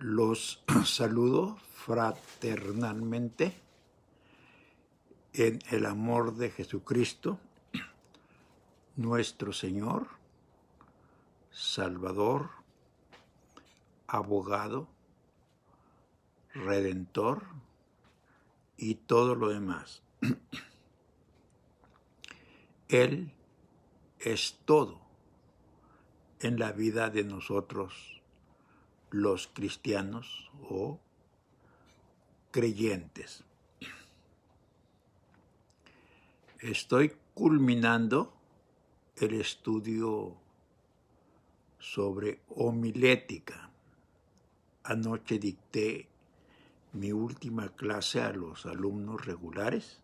Los saludo fraternalmente en el amor de Jesucristo, nuestro Señor, Salvador, abogado, redentor y todo lo demás. Él es todo en la vida de nosotros, los cristianos o creyentes. Estoy culminando el estudio sobre homilética. Anoche dicté mi última clase a los alumnos regulares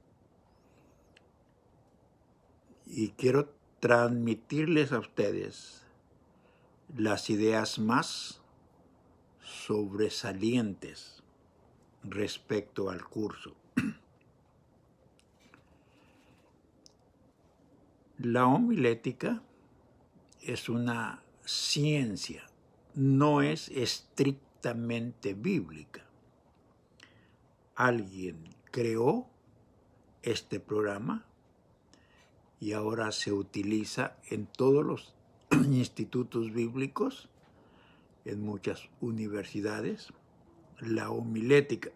y quiero transmitirles a ustedes las ideas más sobresalientes respecto al curso. La homilética es una ciencia, no es estrictamente bíblica. Alguien creó este programa y ahora se utiliza en todos los institutos bíblicos, en muchas universidades, la homilética,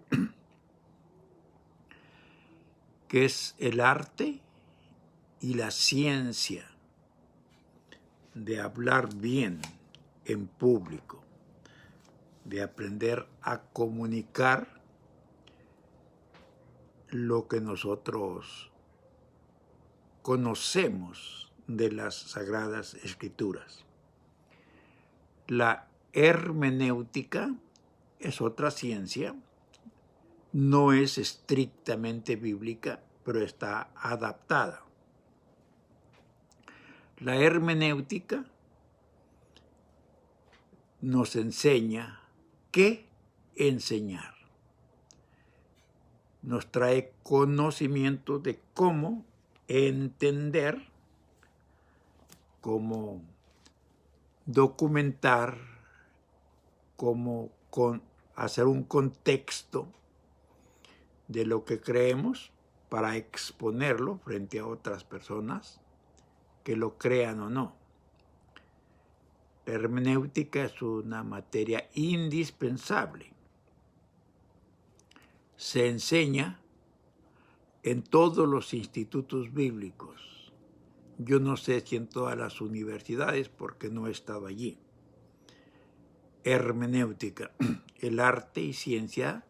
que es el arte y la ciencia de hablar bien en público, de aprender a comunicar lo que nosotros conocemos de las Sagradas Escrituras. La hermenéutica es otra ciencia, no es estrictamente bíblica, pero está adaptada. La hermenéutica nos enseña qué enseñar. Nos trae conocimiento de cómo entender, cómo documentar, cómo hacer un contexto de lo que creemos para exponerlo frente a otras personas, que lo crean o no. La hermenéutica es una materia indispensable. Se enseña en todos los institutos bíblicos. Yo no sé si en todas las universidades porque no he estado allí. Hermenéutica, el arte y ciencia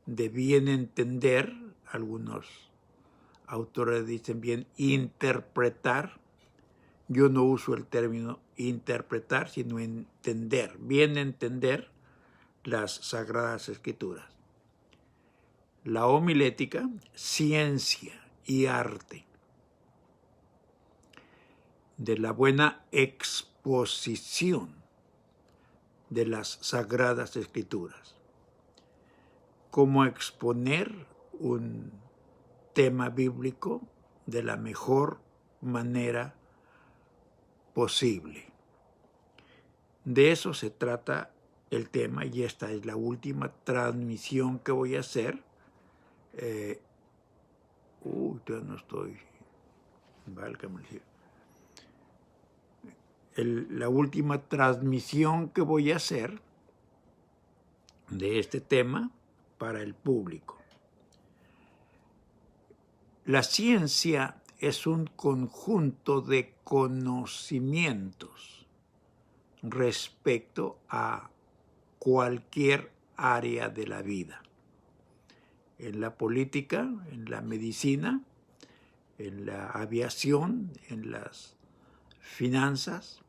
de bien entender, algunos autores dicen bien interpretar. Yo no uso el término interpretar, sino entender, bien entender las Sagradas Escrituras. La homilética, ciencia y arte de la buena exposición de las Sagradas Escrituras. Cómo exponer un tema bíblico de la mejor manera posible. De eso se trata el tema y esta es la última transmisión que voy a hacer. Ya no estoy. Válgame. La última transmisión que voy a hacer de este tema para el público. La ciencia es un conjunto de conocimientos respecto a cualquier área de la vida. En la política, en la medicina, en la aviación, en las finanzas,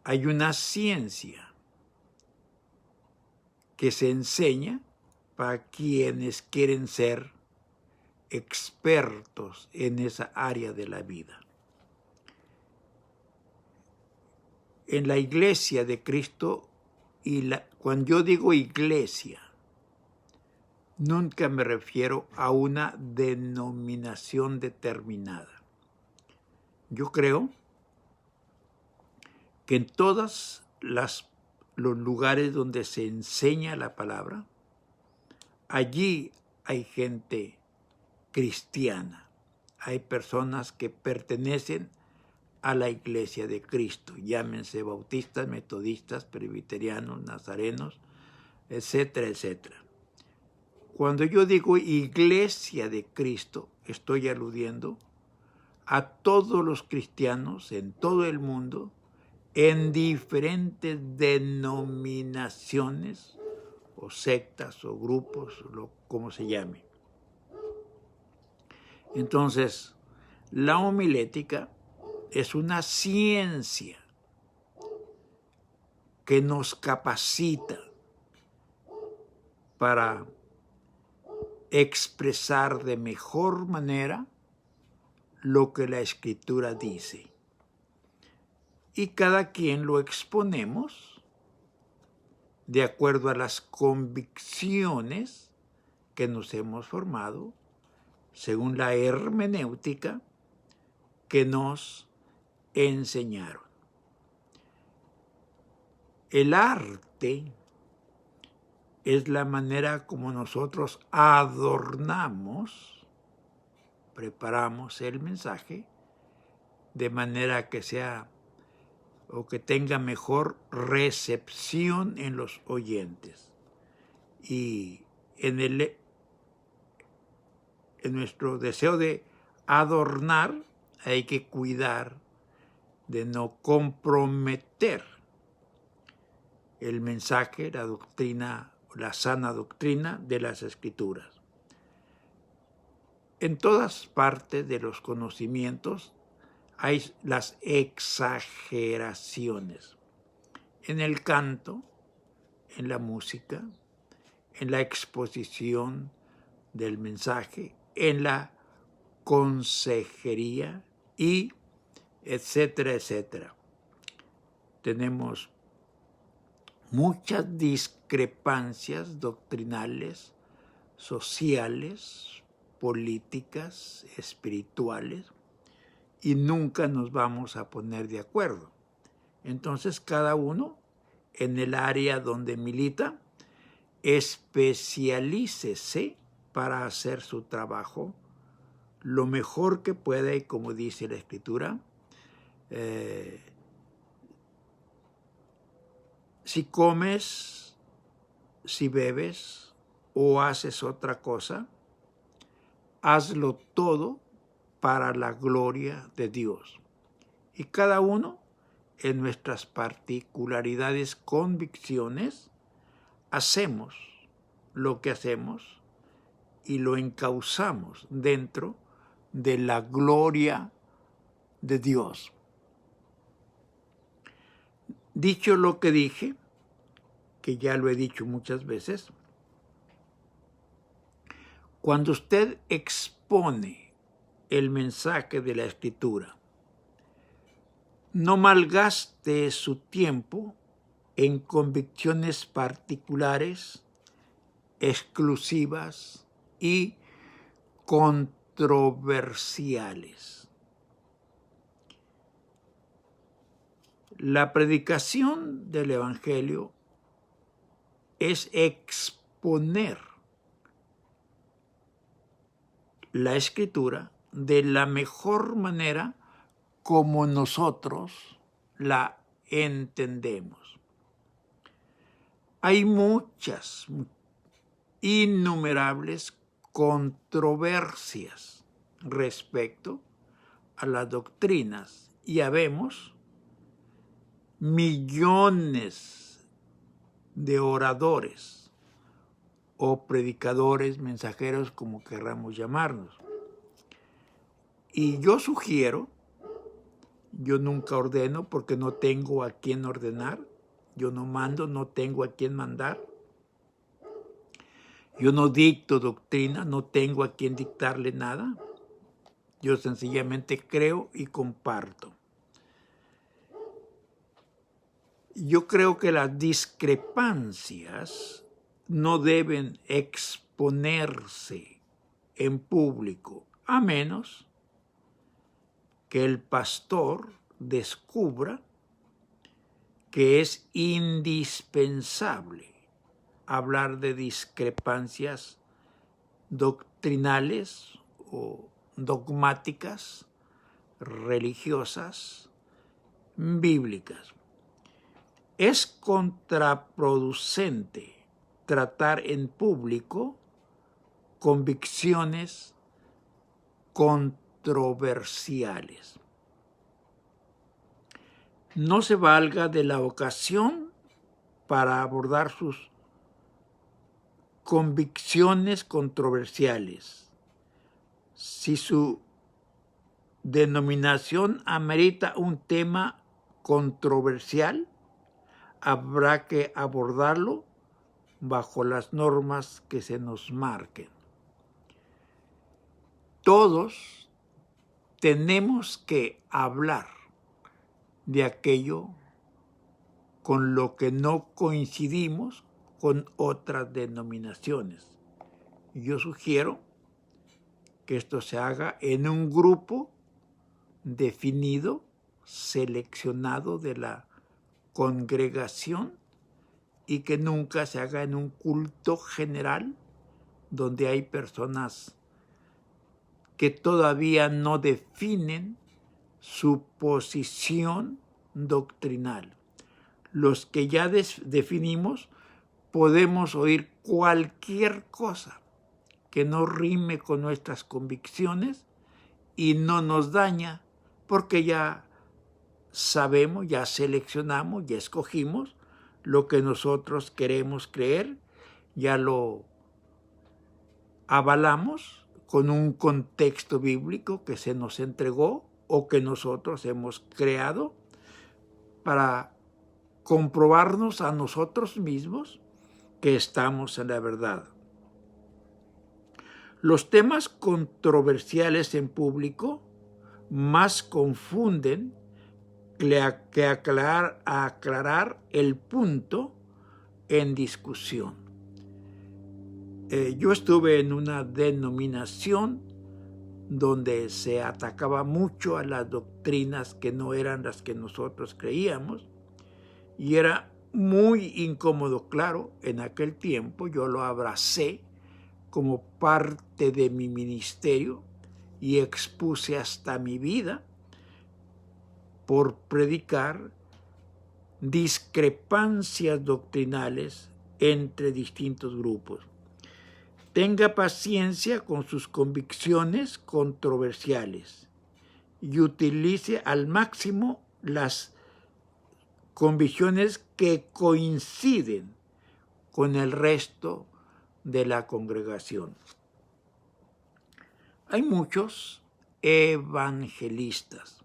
hay una ciencia que se enseña para quienes quieren ser expertos en esa área de la vida. En la iglesia de Cristo, cuando yo digo iglesia, nunca me refiero a una denominación determinada. Yo creo que en todos los lugares donde se enseña la palabra, allí hay gente cristiana, hay personas que pertenecen a la Iglesia de Cristo, llámense bautistas, metodistas, presbiterianos, nazarenos, etcétera, etcétera. Cuando yo digo Iglesia de Cristo, estoy aludiendo a todos los cristianos en todo el mundo, en diferentes denominaciones o sectas o grupos, como se llame. Entonces, la homilética es una ciencia que nos capacita para expresar de mejor manera lo que la Escritura dice. Y cada quien lo exponemos de acuerdo a las convicciones que nos hemos formado según la hermenéutica que nos enseñaron. El arte es la manera como nosotros adornamos, preparamos el mensaje de manera que sea o que tenga mejor recepción en los oyentes. Y en nuestro deseo de adornar hay que cuidar de no comprometer el mensaje, la doctrina, la sana doctrina de las Escrituras. En todas partes de los conocimientos hay las exageraciones. En el canto, en la música, en la exposición del mensaje, en la consejería y etcétera, etcétera. Tenemos muchas discrepancias doctrinales, sociales, políticas, espirituales, y nunca nos vamos a poner de acuerdo. Entonces, cada uno en el área donde milita, especialícese para hacer su trabajo lo mejor que pueda, y como dice la Escritura, si comes, si bebes o haces otra cosa, hazlo todo para la gloria de Dios. Y cada uno, en nuestras particularidades, convicciones, hacemos lo que hacemos y lo encauzamos dentro de la gloria de Dios. Dicho lo que dije, que ya lo he dicho muchas veces, cuando usted expone el mensaje de la Escritura, no malgaste su tiempo en convicciones particulares, exclusivas y controversiales. La predicación del Evangelio es exponer la Escritura de la mejor manera como nosotros la entendemos. Hay muchas, innumerables controversias respecto a las doctrinas y habemos millones de oradores o predicadores, mensajeros, como querramos llamarnos. Y yo sugiero, yo nunca ordeno porque no tengo a quién ordenar, yo no mando, no tengo a quién mandar. Yo no dicto doctrina, no tengo a quien dictarle nada. Yo sencillamente creo y comparto. Yo creo que las discrepancias no deben exponerse en público, a menos que el pastor descubra que es indispensable hablar de discrepancias doctrinales o dogmáticas, religiosas, bíblicas. Es contraproducente tratar en público convicciones controversiales. No se valga de la ocasión para abordar sus convicciones controversiales. Si su denominación amerita un tema controversial, habrá que abordarlo bajo las normas que se nos marquen. Todos tenemos que hablar de aquello con lo que no coincidimos con otras denominaciones. Yo sugiero que esto se haga en un grupo definido, seleccionado de la congregación, y que nunca se haga en un culto general donde hay personas que todavía no definen su posición doctrinal. Los que ya definimos podemos oír cualquier cosa que no rime con nuestras convicciones y no nos daña, porque ya sabemos, ya seleccionamos, ya escogimos lo que nosotros queremos creer, ya lo avalamos con un contexto bíblico que se nos entregó o que nosotros hemos creado para comprobarnos a nosotros mismos que estamos en la verdad. Los temas controversiales en público más confunden que aclarar el punto en discusión. Yo estuve en una denominación donde se atacaba mucho a las doctrinas que no eran las que nosotros creíamos, y era muy incómodo. Claro, en aquel tiempo yo lo abracé como parte de mi ministerio y expuse hasta mi vida por predicar discrepancias doctrinales entre distintos grupos. Tenga paciencia con sus convicciones controversiales y utilice al máximo las convicciones que coinciden con el resto de la congregación. Hay muchos evangelistas,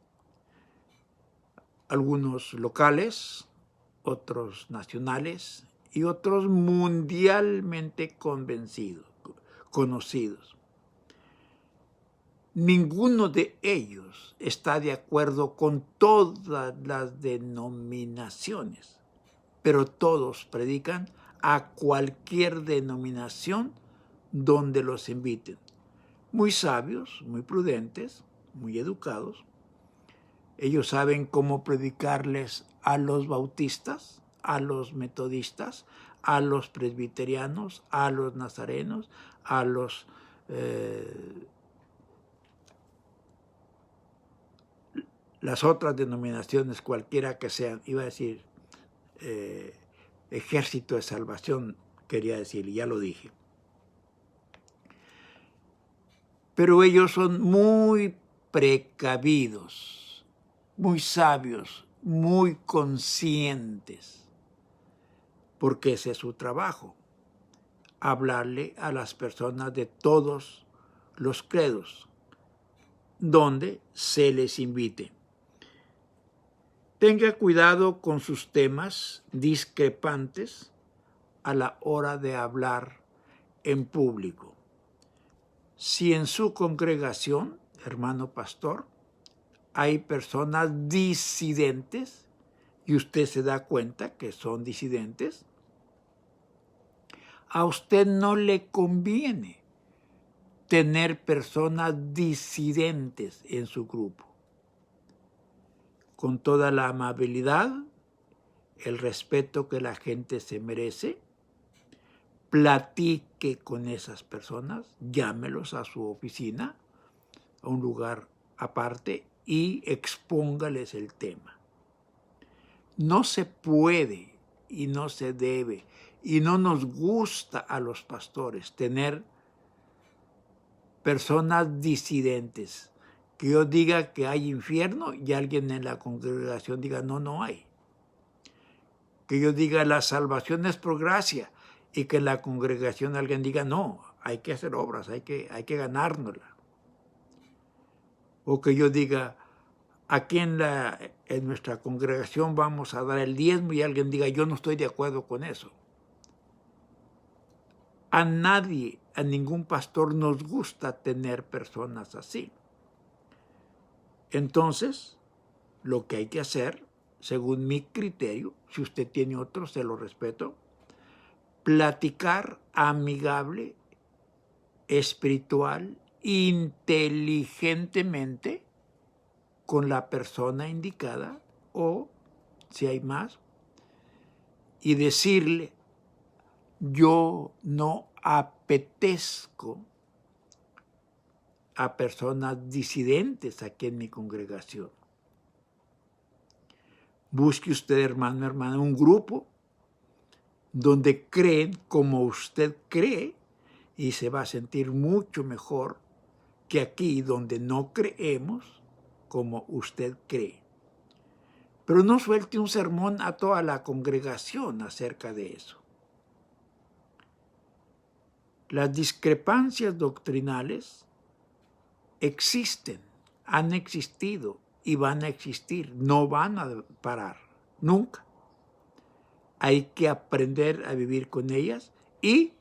algunos locales, otros nacionales y otros mundialmente conocidos. Ninguno de ellos está de acuerdo con todas las denominaciones, pero todos predican a cualquier denominación donde los inviten. Muy sabios, muy prudentes, muy educados. Ellos saben cómo predicarles a los bautistas, a los metodistas, a los presbiterianos, a los nazarenos, a los las otras denominaciones, cualquiera que sean. Iba a decir Ejército de Salvación, quería decir, y ya lo dije. Pero ellos son muy precavidos, muy sabios, muy conscientes, porque ese es su trabajo, hablarle a las personas de todos los credos, donde se les invite. Tenga cuidado con sus temas discrepantes a la hora de hablar en público. Si en su congregación, hermano pastor, hay personas disidentes y usted se da cuenta que son disidentes, a usted no le conviene tener personas disidentes en su grupo. Con toda la amabilidad el respeto que la gente se merece, platique con esas personas, llámelos a su oficina, a un lugar aparte y expóngales el tema. No se puede y no se debe y no nos gusta a los pastores tener personas disidentes. Que yo diga que hay infierno y alguien en la congregación diga no, no hay. Que yo diga la salvación es por gracia y que en la congregación alguien diga no, hay que hacer obras, hay que ganárnosla. O que yo diga aquí en nuestra congregación vamos a dar el diezmo y alguien diga yo no estoy de acuerdo con eso. A nadie, a ningún pastor nos gusta tener personas así. Entonces, lo que hay que hacer, según mi criterio, si usted tiene otro, se lo respeto, platicar amigable, espiritual, inteligentemente con la persona indicada o, si hay más, y decirle, yo no apetezco a personas disidentes aquí en mi congregación. Busque usted, hermano, hermana, un grupo donde creen como usted cree y se va a sentir mucho mejor que aquí donde no creemos como usted cree. Pero no suelte un sermón a toda la congregación acerca de eso. Las discrepancias doctrinales existen, han existido y van a existir, no van a parar, nunca. Hay que aprender a vivir con ellas y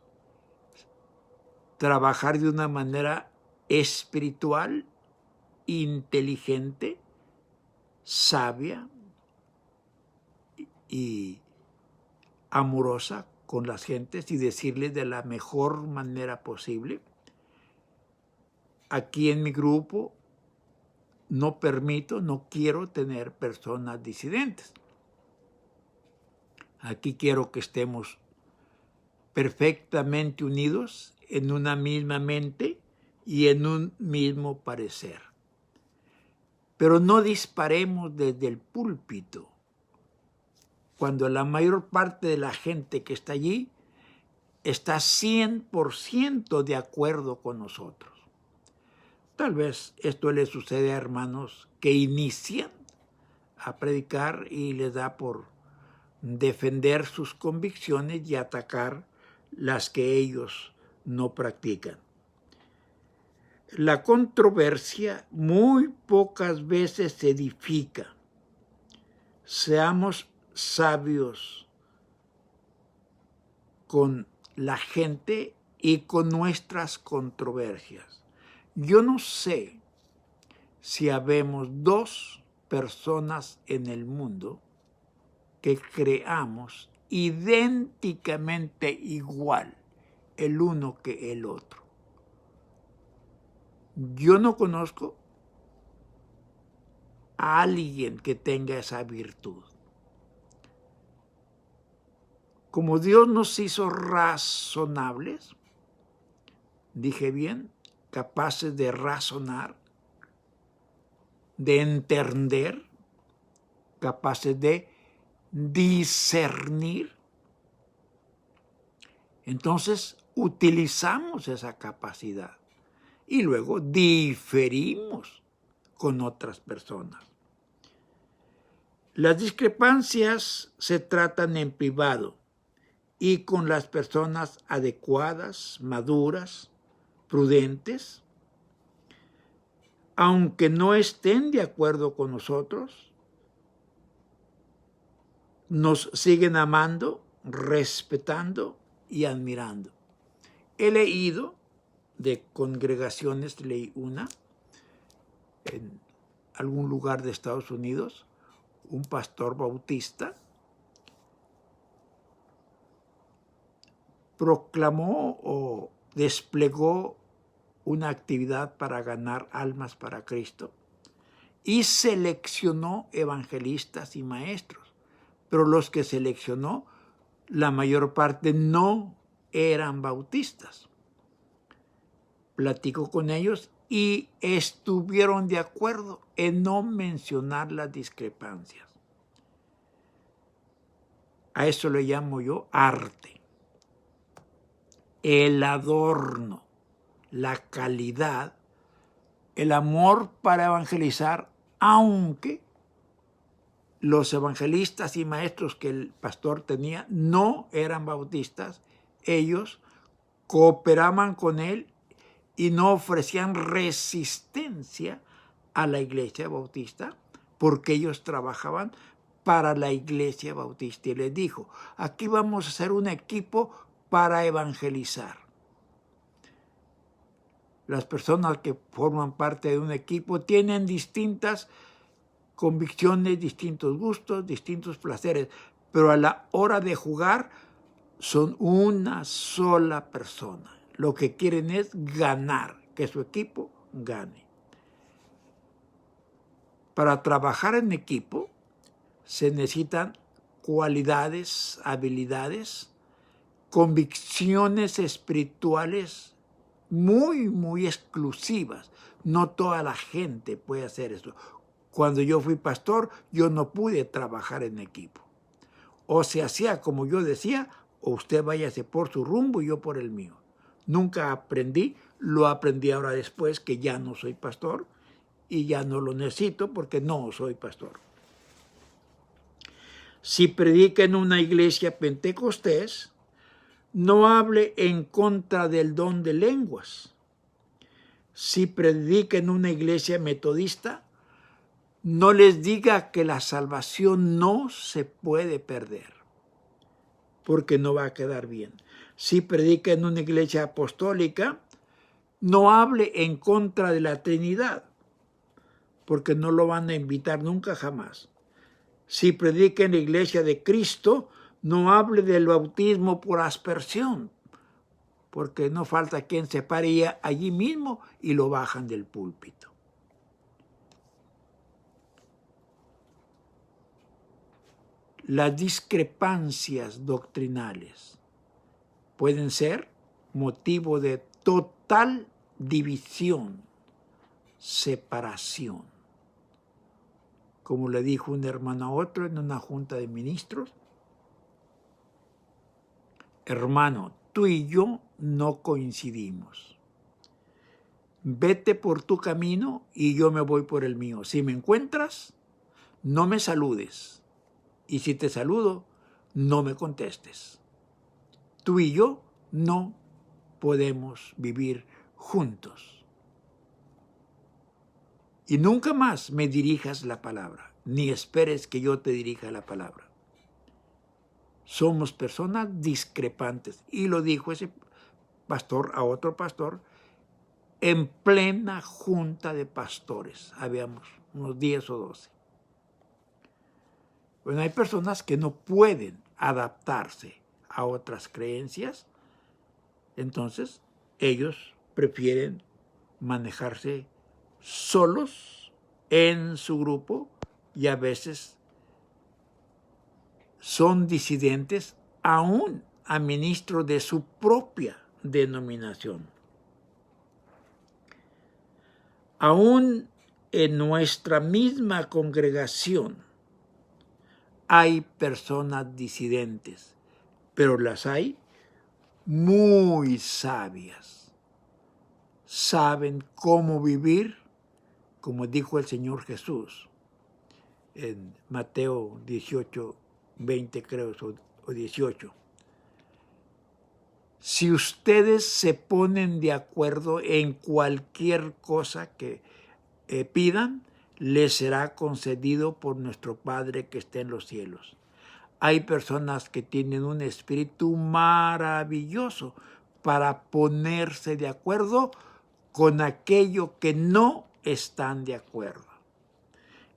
trabajar de una manera espiritual, inteligente, sabia y amorosa con las gentes y decirles de la mejor manera posible. Aquí en mi grupo no permito, no quiero tener personas disidentes. Aquí quiero que estemos perfectamente unidos en una misma mente y en un mismo parecer. Pero no disparemos desde el púlpito, cuando la mayor parte de la gente que está allí está 100% de acuerdo con nosotros. Tal vez esto le sucede a hermanos que inician a predicar y les da por defender sus convicciones y atacar las que ellos no practican. La controversia muy pocas veces se edifica. Seamos sabios con la gente y con nuestras controversias. Yo no sé si habemos dos personas en el mundo que creamos idénticamente igual el uno que el otro. Yo no conozco a alguien que tenga esa virtud. Como Dios nos hizo razonables, dije bien, capaces de razonar, de entender, capaces de discernir, entonces utilizamos esa capacidad y luego diferimos con otras personas. Las discrepancias se tratan en privado y con las personas adecuadas, maduras, prudentes. Aunque no estén de acuerdo con nosotros, nos siguen amando, respetando y admirando. He leído de congregaciones, leí una en algún lugar de Estados Unidos, un pastor bautista proclamó o desplegó una actividad para ganar almas para Cristo y seleccionó evangelistas y maestros, pero los que seleccionó, la mayor parte no eran bautistas. Platicó con ellos y estuvieron de acuerdo en no mencionar las discrepancias. A eso le llamo yo arte. El adorno, la calidad, el amor para evangelizar, aunque los evangelistas y maestros que el pastor tenía no eran bautistas, ellos cooperaban con él y no ofrecían resistencia a la iglesia bautista porque ellos trabajaban para la iglesia bautista. Y les dijo, aquí vamos a hacer un equipo para evangelizar. Las personas que forman parte de un equipo tienen distintas convicciones, distintos gustos, distintos placeres, pero a la hora de jugar son una sola persona. Lo que quieren es ganar, que su equipo gane. Para trabajar en equipo se necesitan cualidades, habilidades, convicciones espirituales muy exclusivas. No toda la gente puede hacer eso. Cuando yo fui pastor, yo no pude trabajar en equipo. O se hacía como yo decía, o usted váyase por su rumbo y yo por el mío. Nunca aprendí, lo aprendí ahora después que ya no soy pastor y ya no lo necesito porque no soy pastor. Si predica en una iglesia pentecostés, no hable en contra del don de lenguas. Si predica en una iglesia metodista, no les diga que la salvación no se puede perder, porque no va a quedar bien. Si predica en una iglesia apostólica, no hable en contra de la Trinidad, porque no lo van a invitar nunca jamás. Si predica en la iglesia de Cristo, no hable del bautismo por aspersión, porque no falta quien se pare allí mismo y lo bajan del púlpito. Las discrepancias doctrinales pueden ser motivo de total división, separación. Como le dijo un hermano a otro en una junta de ministros, hermano, tú y yo no coincidimos. Vete por tu camino y yo me voy por el mío. Si me encuentras, no me saludes. Y si te saludo, no me contestes. Tú y yo no podemos vivir juntos. Y nunca más me dirijas la palabra, ni esperes que yo te dirija la palabra. Somos personas discrepantes. Y lo dijo ese pastor a otro pastor en plena junta de pastores. Habíamos unos 10 o 12. Bueno, hay personas que no pueden adaptarse a otras creencias, entonces ellos prefieren manejarse solos en su grupo y a veces son disidentes aún a ministros de su propia denominación. Aún en nuestra misma congregación hay personas disidentes, pero las hay muy sabias. Saben cómo vivir, como dijo el Señor Jesús en Mateo 18, 20 creo, o 18. Si ustedes se ponen de acuerdo en cualquier cosa que pidan, les será concedido por nuestro Padre que está en los cielos. Hay personas que tienen un espíritu maravilloso para ponerse de acuerdo con aquello que no están de acuerdo.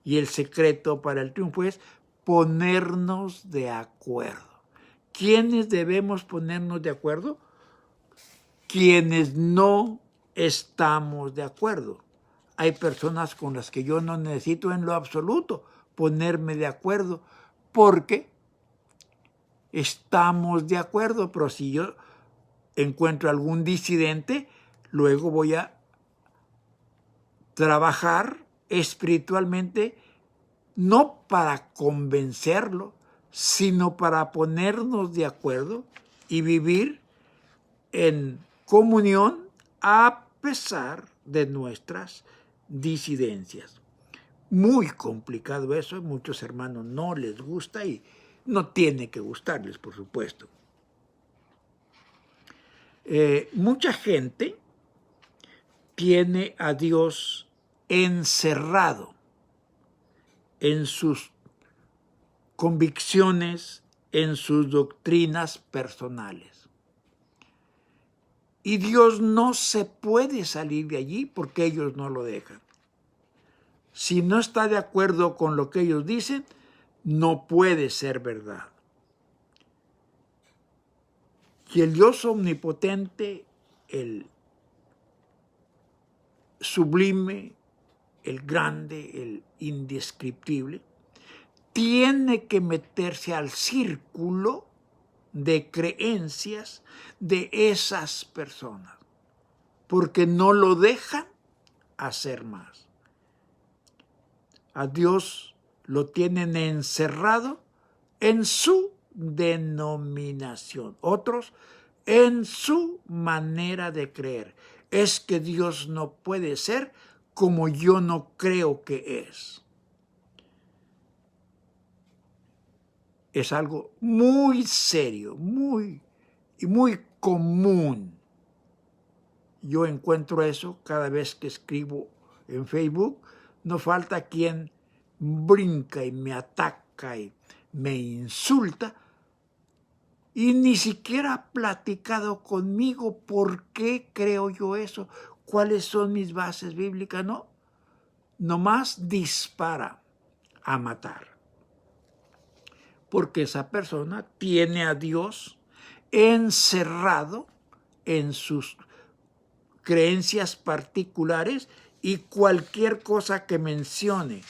Y el secreto para el triunfo es ponernos de acuerdo. ¿Quiénes debemos ponernos de acuerdo? Quienes no estamos de acuerdo. Hay personas con las que yo no necesito en lo absoluto ponerme de acuerdo porque estamos de acuerdo, pero si yo encuentro algún disidente, luego voy a trabajar espiritualmente, no para convencerlo, sino para ponernos de acuerdo y vivir en comunión a pesar de nuestras disidencias. Muy complicado eso, muchos hermanos no les gusta y no tiene que gustarles, por supuesto. Mucha gente tiene a Dios encerrado en sus convicciones, en sus doctrinas personales. Y Dios no se puede salir de allí porque ellos no lo dejan. Si no está de acuerdo con lo que ellos dicen, no puede ser verdad. Y el Dios omnipotente, el sublime, el grande, el indescriptible, tiene que meterse al círculo de creencias de esas personas, porque no lo dejan hacer más. A Dios lo tienen encerrado en su denominación, otros en su manera de creer. Es que Dios no puede ser como yo no creo que es. Es algo muy serio, muy común. Yo encuentro eso cada vez que escribo en Facebook. No falta quien brinca y me ataca y me insulta y ni siquiera ha platicado conmigo por qué creo yo eso, cuáles son mis bases bíblicas, no. Nomás dispara a matar. Porque esa persona tiene a Dios encerrado en sus creencias particulares y cualquier cosa que mencione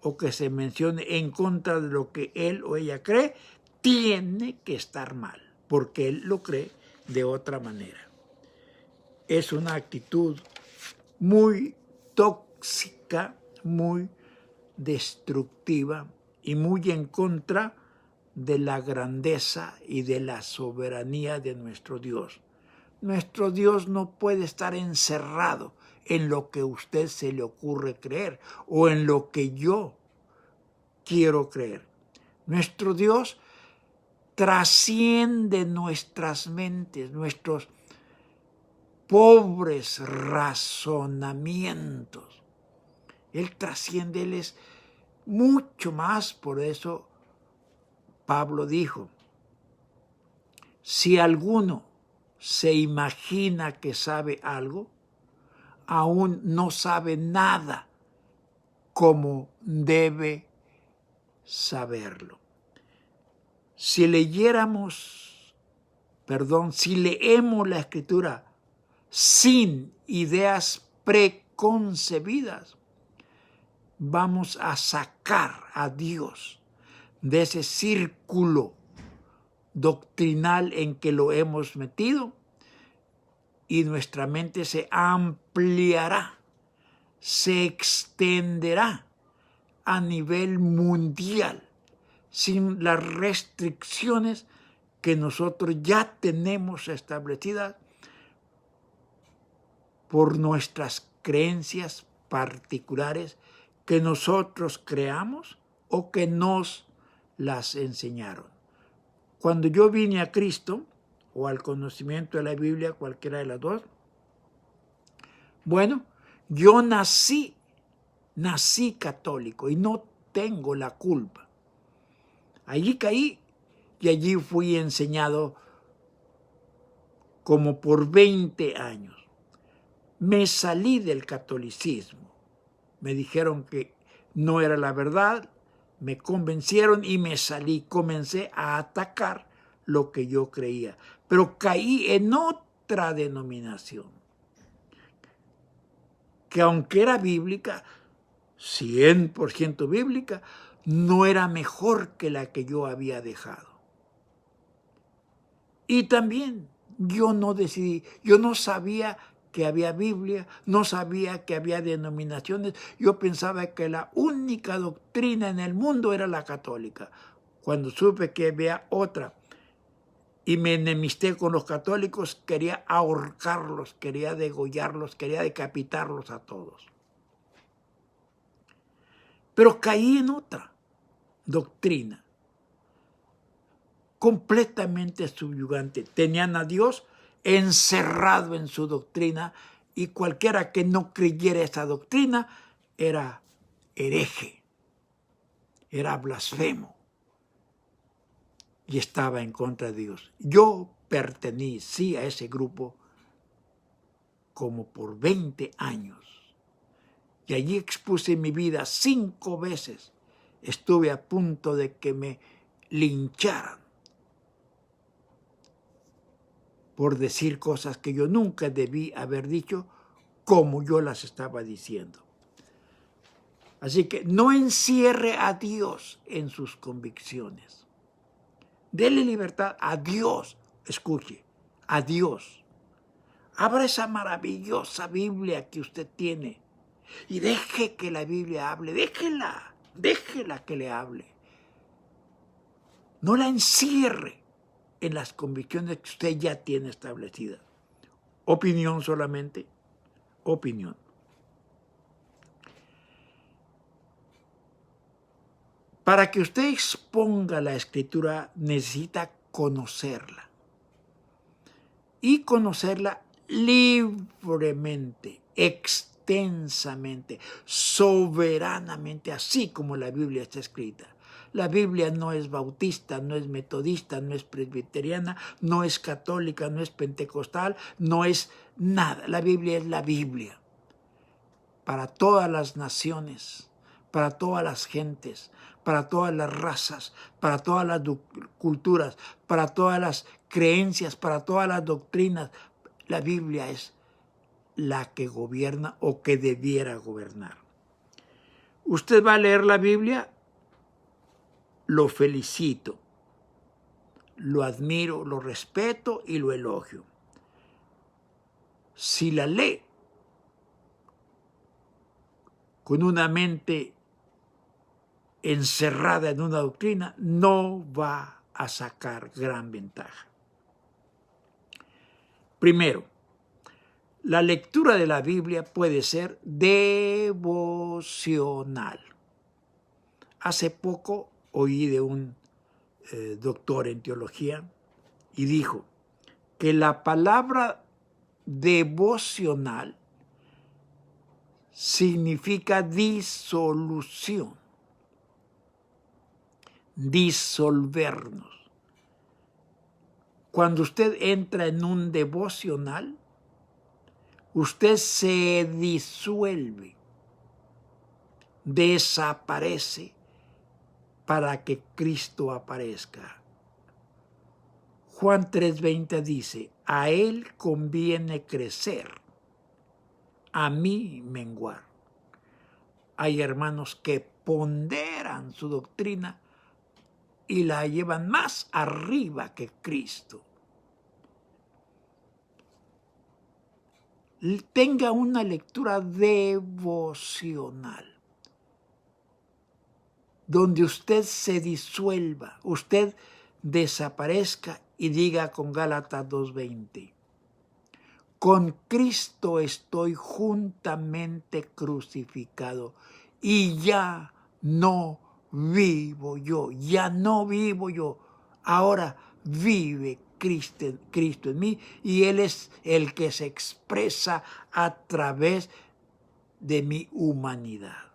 o que se mencione en contra de lo que él o ella cree, tiene que estar mal, porque él lo cree de otra manera. Es una actitud muy tóxica, muy destructiva y muy en contra de la grandeza y de la soberanía de nuestro Dios. Nuestro Dios no puede estar encerrado en lo que a usted se le ocurre creer o en lo que yo quiero creer. Nuestro Dios trasciende nuestras mentes, nuestros pobres razonamientos. Él trasciende, Él es mucho más. Por eso Pablo dijo, si alguno se imagina que sabe algo, aún no sabe nada como debe saberlo. Si leemos la Escritura sin ideas preconcebidas, vamos a sacar a Dios de ese círculo doctrinal en que lo hemos metido y nuestra mente se ampliará, se extenderá a nivel mundial sin las restricciones que nosotros ya tenemos establecidas por nuestras creencias particulares que nosotros creamos o que nos las enseñaron. Cuando yo vine a Cristo o al conocimiento de la Biblia, cualquiera de las dos, bueno, yo nací católico y no tengo la culpa. Allí caí y allí fui enseñado como por 20 años. Me salí del catolicismo. Me dijeron que no era la verdad, me convencieron y me salí. Comencé a atacar lo que yo creía, pero caí en otra denominación, que aunque era bíblica, 100% bíblica, no era mejor que la que yo había dejado. Y también yo no decidí, yo no sabía que había Biblia, no sabía que había denominaciones, yo pensaba que la única doctrina en el mundo era la católica. Cuando supe que había otra y me enemisté con los católicos, quería ahorcarlos, quería degollarlos, quería decapitarlos a todos. Pero caí en otra doctrina completamente subyugante. Tenían a Dios encerrado en su doctrina y cualquiera que no creyera esa doctrina era hereje, era blasfemo y estaba en contra de Dios. Yo pertenecí a ese grupo como por 20 años y allí expuse mi vida 5 veces. Estuve a punto de que me lincharan por decir cosas que yo nunca debí haber dicho como yo las estaba diciendo. Así que no encierre a Dios en sus convicciones. Dele libertad a Dios. Escuche, a Dios. Abra esa maravillosa Biblia que usted tiene y deje que la Biblia hable. Déjela que le hable. No la encierre en las convicciones que usted ya tiene establecidas. Opinión solamente, opinión. Para que usted exponga la Escritura necesita conocerla y conocerla libremente, extensamente, soberanamente, así como la Biblia está escrita. La Biblia no es bautista, no es metodista, no es presbiteriana, no es católica, no es pentecostal, no es nada. La Biblia es la Biblia para todas las naciones, para todas las gentes, para todas las razas, para todas las culturas, para todas las creencias, para todas las doctrinas. La Biblia es la que gobierna o que debiera gobernar. Usted va a leer la Biblia, lo felicito, lo admiro, lo respeto y lo elogio. Si la lee con una mente encerrada en una doctrina, no va a sacar gran ventaja. Primero, la lectura de la Biblia puede ser devocional. Hace poco oí de un doctor en teología y dijo que la palabra devocional significa disolución, disolvernos. Cuando usted entra en un devocional, usted se disuelve, desaparece para que Cristo aparezca. Juan 3:20 dice, a Él conviene crecer, a mí menguar. Hay hermanos que ponderan su doctrina y la llevan más arriba que Cristo. Tenga una lectura devocional, donde usted se disuelva, usted desaparezca y diga con Gálatas 2:20, con Cristo estoy juntamente crucificado y ya no vivo yo, ahora vive Cristo en mí y Él es el que se expresa a través de mi humanidad.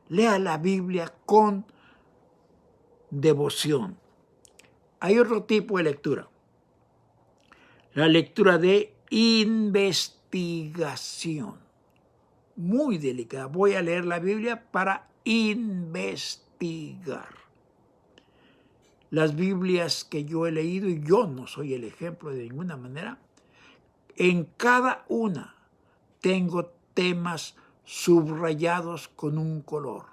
Lea la Biblia con devoción. Hay otro tipo de lectura. La lectura de investigación. Muy delicada. Voy a leer la Biblia para investigar. Las Biblias que yo he leído, y yo no soy el ejemplo de ninguna manera, en cada una tengo temas subrayados con un color.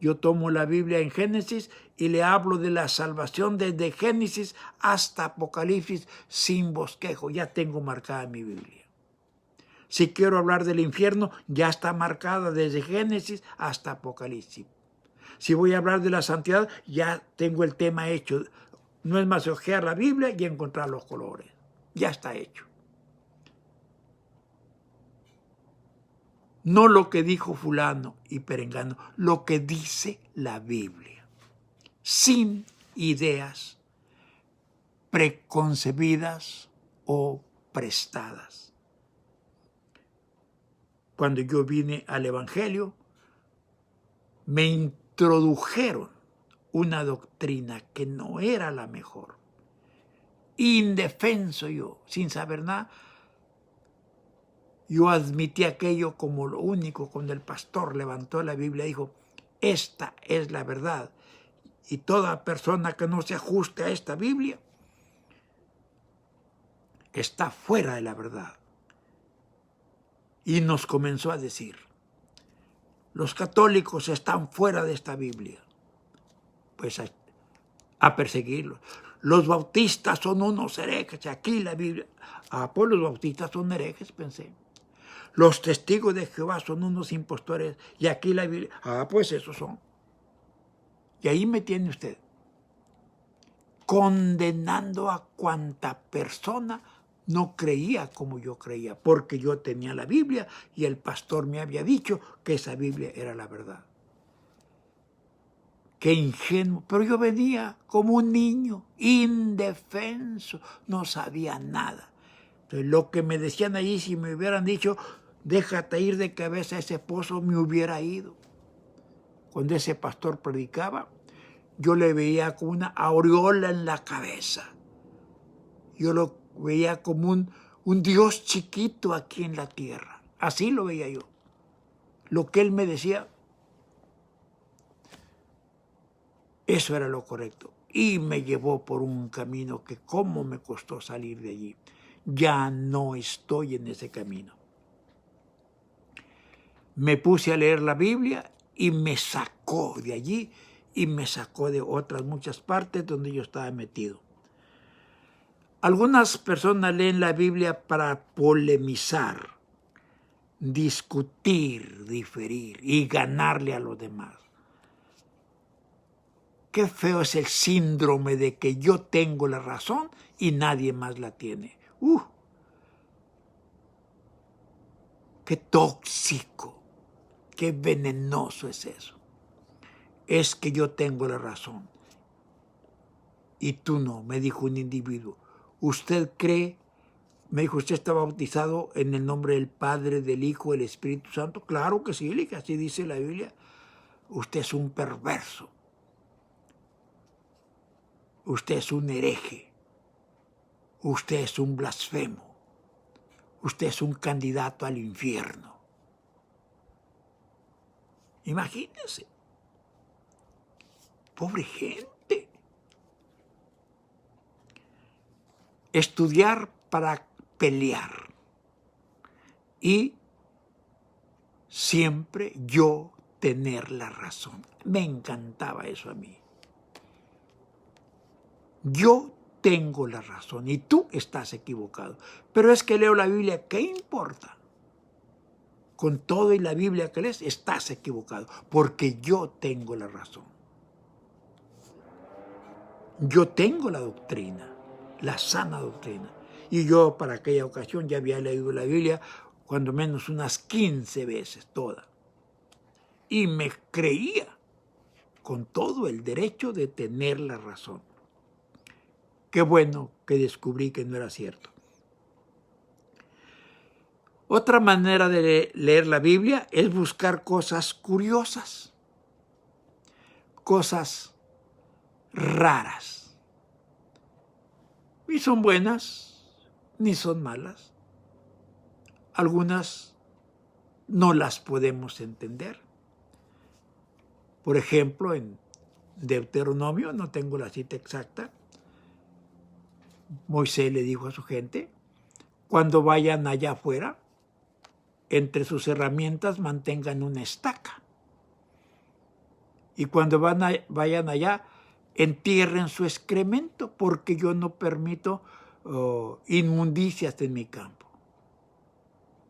Yo tomo la Biblia en Génesis y le hablo de la salvación desde Génesis hasta Apocalipsis sin bosquejo. Ya tengo marcada mi Biblia. Si quiero hablar del infierno, ya está marcada desde Génesis hasta Apocalipsis. Si voy a hablar de la santidad, ya tengo el tema hecho. No es más hojear la Biblia y encontrar los colores. Ya está hecho. No lo que dijo fulano y perengano, lo que dice la Biblia. Sin ideas preconcebidas o prestadas. Cuando yo vine al Evangelio, me introdujeron una doctrina que no era la mejor. Indefenso yo, sin saber nada, yo admití aquello como lo único. Cuando el pastor levantó la Biblia y dijo, esta es la verdad. Y toda persona que no se ajuste a esta Biblia está fuera de la verdad. Y nos comenzó a decir, los católicos están fuera de esta Biblia. Pues a perseguirlos. Los bautistas son unos herejes. Aquí la Biblia. Pues los bautistas son herejes, pensé. Los testigos de Jehová son unos impostores. Y aquí la Biblia. Pues esos son. Y ahí me tiene usted. Condenando a cuanta persona no creía como yo creía. Porque yo tenía la Biblia y el pastor me había dicho que esa Biblia era la verdad. Qué ingenuo, pero yo venía como un niño, indefenso, no sabía nada. Entonces, lo que me decían allí, si me hubieran dicho, déjate ir de cabeza a ese pozo, me hubiera ido. Cuando ese pastor predicaba, yo le veía como una aureola en la cabeza. Yo lo veía como un Dios chiquito aquí en la tierra. Así lo veía yo. Lo que él me decía, eso era lo correcto. Y me llevó por un camino que cómo me costó salir de allí. Ya no estoy en ese camino. Me puse a leer la Biblia y me sacó de allí y me sacó de otras muchas partes donde yo estaba metido. Algunas personas leen la Biblia para polemizar, discutir, diferir y ganarle a los demás. Qué feo es el síndrome de que yo tengo la razón y nadie más la tiene. Qué tóxico, qué venenoso es eso. Es que yo tengo la razón y tú no, me dijo un individuo. ¿Usted cree? Me dijo, ¿usted está bautizado en el nombre del Padre, del Hijo, del Espíritu Santo? Claro que sí, así dice la Biblia. Usted es un perverso. Usted es un hereje. Usted es un blasfemo. Usted es un candidato al infierno. Imagínense. Pobre gente. Estudiar para pelear. Y siempre yo tener la razón. Me encantaba eso a mí. Yo tengo la razón y tú estás equivocado. Pero es que leo la Biblia, ¿qué importa? Con todo y la Biblia que lees, estás equivocado, porque yo tengo la razón. Yo tengo la doctrina, la sana doctrina. Y yo para aquella ocasión ya había leído la Biblia cuando menos unas 15 veces toda. Y me creía con todo el derecho de tener la razón. Qué bueno que descubrí que no era cierto. Otra manera de leer la Biblia es buscar cosas curiosas, cosas raras. Ni son buenas, ni son malas. Algunas no las podemos entender. Por ejemplo, en Deuteronomio, no tengo la cita exacta, Moisés le dijo a su gente, cuando vayan allá afuera, entre sus herramientas mantengan una estaca. Y cuando vayan allá, entierren su excremento, porque yo no permito inmundicias en mi campo.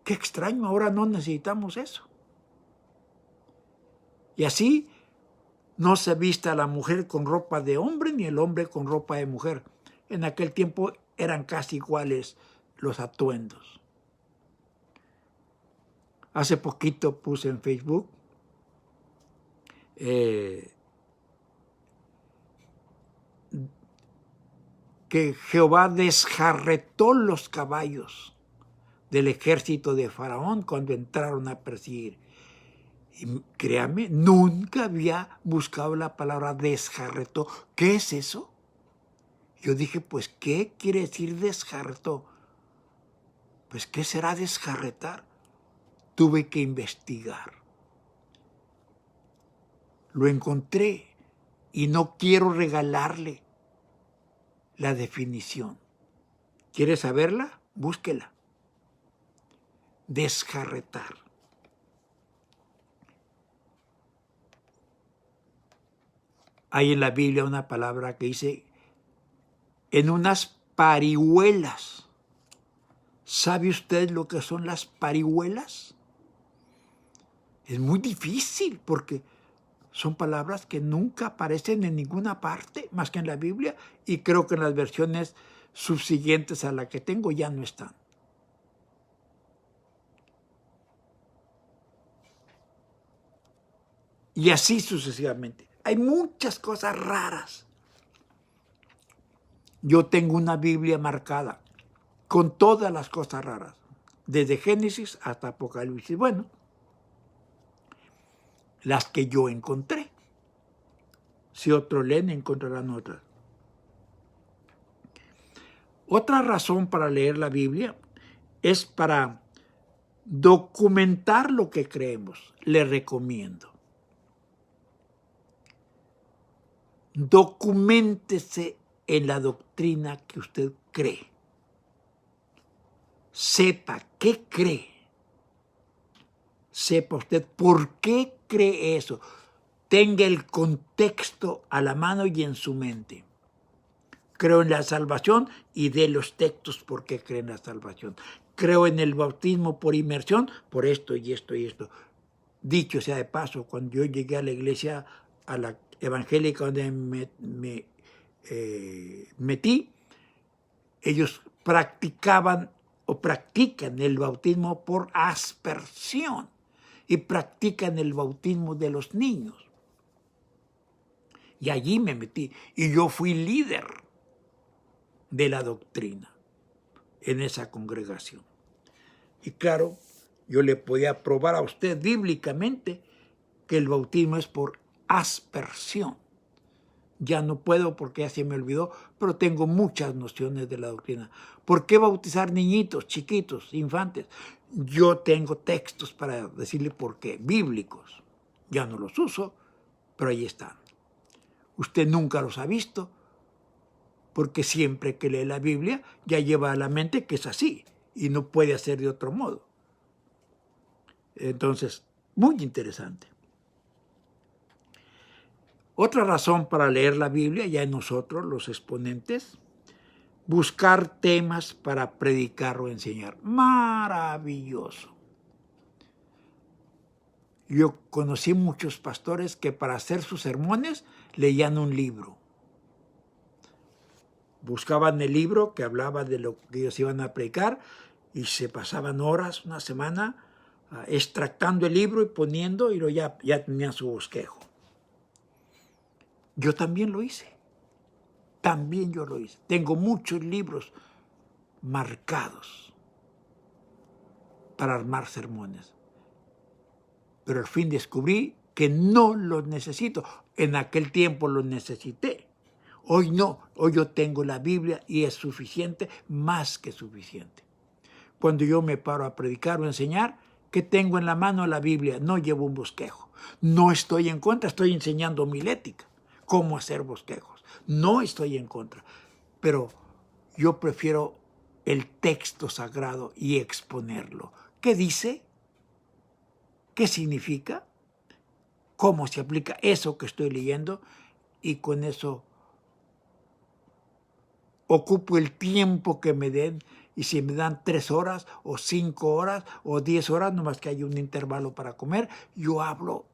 Qué extraño, ahora no necesitamos eso. Y así no se vista la mujer con ropa de hombre ni el hombre con ropa de mujer. En aquel tiempo eran casi iguales los atuendos. Hace poquito puse en Facebook que Jehová desjarretó los caballos del ejército de Faraón cuando entraron a perseguir. Y créame, nunca había buscado la palabra desjarretó. ¿Qué es eso? Yo dije, pues, ¿qué quiere decir desjarretó? Pues, ¿qué será desjarretar? Tuve que investigar. Lo encontré y no quiero regalarle la definición. ¿Quiere saberla? Búsquela. Desjarretar. Hay en la Biblia una palabra que dice en unas parihuelas. ¿Sabe usted lo que son las parihuelas? Es muy difícil porque son palabras que nunca aparecen en ninguna parte más que en la Biblia, y creo que en las versiones subsiguientes a la que tengo ya no están. Y así sucesivamente. Hay muchas cosas raras. Yo tengo una Biblia marcada con todas las cosas raras, desde Génesis hasta Apocalipsis. Bueno, las que yo encontré. Si otros leen, encontrarán otras. Otra razón para leer la Biblia es para documentar lo que creemos. Le recomiendo. Documéntese en la doctrina que usted cree. Sepa qué cree. Sepa usted por qué cree eso. Tenga el contexto a la mano y en su mente. Creo en la salvación y de los textos por qué cree en la salvación. Creo en el bautismo por inmersión, por esto y esto y esto. Dicho sea de paso, cuando yo llegué a la iglesia, a la evangélica donde me metí, ellos practicaban o practican el bautismo por aspersión y practican el bautismo de los niños. Y allí me metí y yo fui líder de la doctrina en esa congregación. Y claro, yo le podía probar a usted bíblicamente que el bautismo es por aspersión. Ya no puedo porque ya se me olvidó, pero tengo muchas nociones de la doctrina. ¿Por qué bautizar niñitos, chiquitos, infantes? Yo tengo textos para decirle por qué, bíblicos. Ya no los uso, pero ahí están. Usted nunca los ha visto, porque siempre que lee la Biblia ya lleva a la mente que es así y no puede hacer de otro modo. Entonces, muy interesante. Otra razón para leer la Biblia, ya en nosotros, los exponentes, buscar temas para predicar o enseñar. Maravilloso. Yo conocí muchos pastores que para hacer sus sermones leían un libro. Buscaban el libro que hablaba de lo que ellos iban a predicar y se pasaban horas, una semana, extractando el libro y poniendo, y ya tenían su bosquejo. Yo también lo hice. También yo lo hice. Tengo muchos libros marcados para armar sermones. Pero al fin descubrí que no los necesito. En aquel tiempo los necesité. Hoy no. Hoy yo tengo la Biblia y es suficiente, más que suficiente. Cuando yo me paro a predicar o enseñar, ¿qué tengo en la mano? La Biblia. No llevo un bosquejo. No estoy en contra, estoy enseñando homilética. Cómo hacer bosquejos. No estoy en contra. Pero yo prefiero el texto sagrado y exponerlo. ¿Qué dice? ¿Qué significa? cómo se aplica eso que estoy leyendo, y con eso ocupo el tiempo que me den, y si me dan 3 horas o 5 horas o 10 horas, nomás que hay un intervalo para comer, yo hablo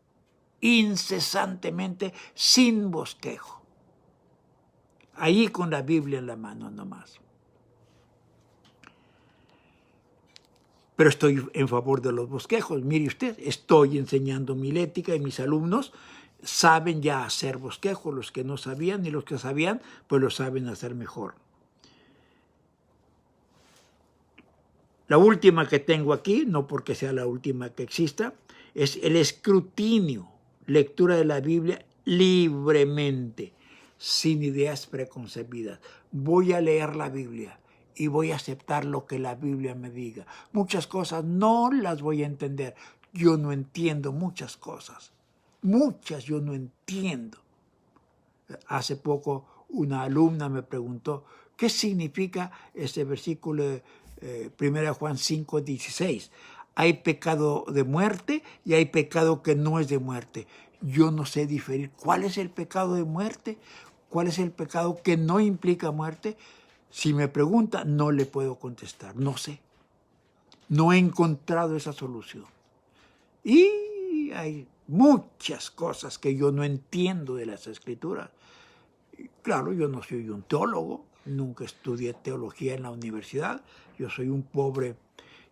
incesantemente, sin bosquejo. Ahí con la Biblia en la mano nomás. Pero estoy en favor de los bosquejos. Mire usted, estoy enseñando milética y mis alumnos saben ya hacer bosquejos. Los que no sabían y los que sabían, pues lo saben hacer mejor. La última que tengo aquí, no porque sea la última que exista, es el escrutinio, lectura de la Biblia libremente, sin ideas preconcebidas. Voy a leer la Biblia y voy a aceptar lo que la Biblia me diga. Muchas cosas no las voy a entender. Yo no entiendo muchas cosas. Muchas yo no entiendo. Hace poco una alumna me preguntó, ¿qué significa ese versículo de 1 Juan 5:16? Hay pecado de muerte y hay pecado que no es de muerte. Yo no sé diferir cuál es el pecado de muerte, cuál es el pecado que no implica muerte. Si me pregunta, no le puedo contestar, no sé. No he encontrado esa solución. Y hay muchas cosas que yo no entiendo de las Escrituras. Claro, yo no soy un teólogo, nunca estudié teología en la universidad, yo soy un pobre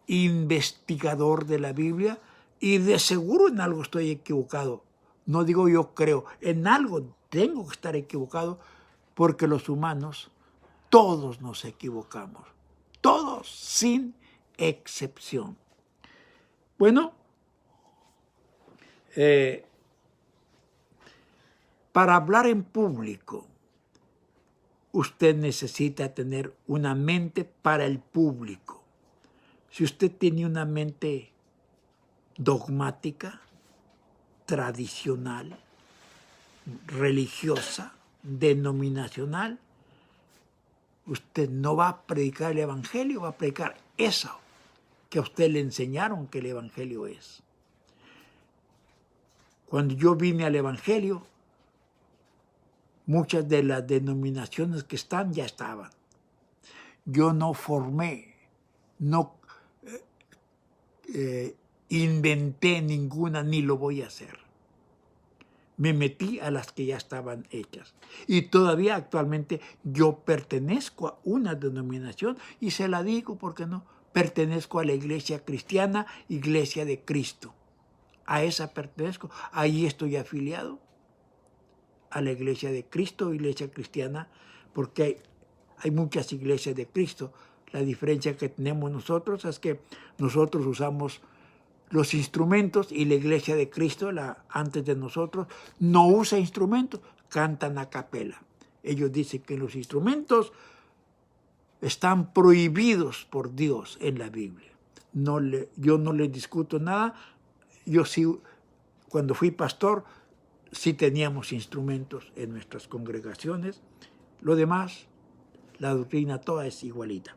investigador de la Biblia y de seguro en algo estoy equivocado. No digo yo creo, en algo tengo que estar equivocado porque los humanos, todos nos equivocamos, todos sin excepción. Bueno, para hablar en público, usted necesita tener una mente para el público. Si usted tiene una mente dogmática, tradicional, religiosa, denominacional, usted no va a predicar el Evangelio, va a predicar eso que a usted le enseñaron que el Evangelio es. Cuando yo vine al Evangelio, muchas de las denominaciones que están ya estaban. Yo no formé, no inventé ninguna ni lo voy a hacer. Me metí a las que ya estaban hechas. Y todavía actualmente yo pertenezco a una denominación y se la digo porque no, pertenezco a la Iglesia Cristiana, Iglesia de Cristo. A esa pertenezco, ahí estoy afiliado a la Iglesia de Cristo, Iglesia Cristiana, porque hay muchas iglesias de Cristo. La diferencia que tenemos nosotros es que nosotros usamos los instrumentos y la Iglesia de Cristo, antes de nosotros, no usa instrumentos, cantan a capela. Ellos dicen que los instrumentos están prohibidos por Dios en la Biblia. Yo no les discuto nada. Yo sí, cuando fui pastor, sí teníamos instrumentos en nuestras congregaciones. Lo demás, la doctrina toda es igualita.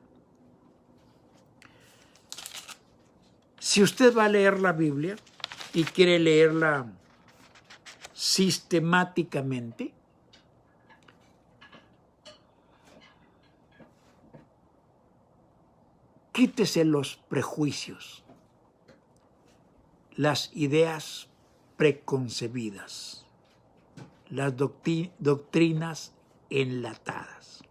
Si usted va a leer la Biblia y quiere leerla sistemáticamente, quítese los prejuicios, las ideas preconcebidas, las doctrinas enlatadas.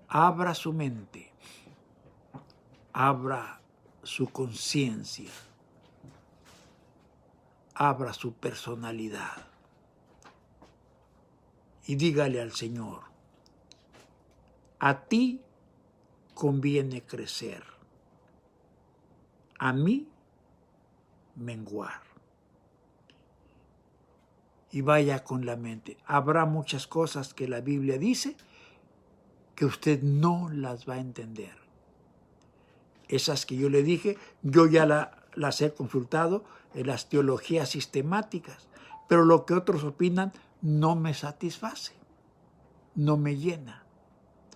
Abra su mente, abra su conciencia, abra su personalidad y dígale al Señor, a ti conviene crecer, a mí menguar. Y vaya con la mente. Habrá muchas cosas que la Biblia dice que usted no las va a entender. Esas que yo le dije, yo ya las he consultado en las teologías sistemáticas, pero lo que otros opinan no me satisface, no me llena.